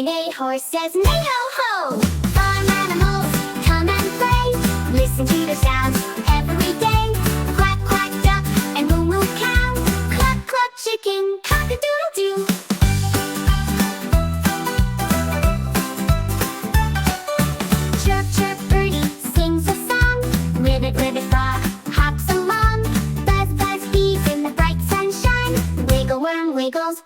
neigh, horse says neigh ho ho. Farm animals, come and play. Listen to the sounds every day. Quack quack duck and moo moo cow. Cluck cluck chicken, cock a doodle doo. Chirp chirp birdie sings a song. Ribbit ribbit frog hops along. Buzz buzz bees in the bright sunshine. Wiggle worm wiggles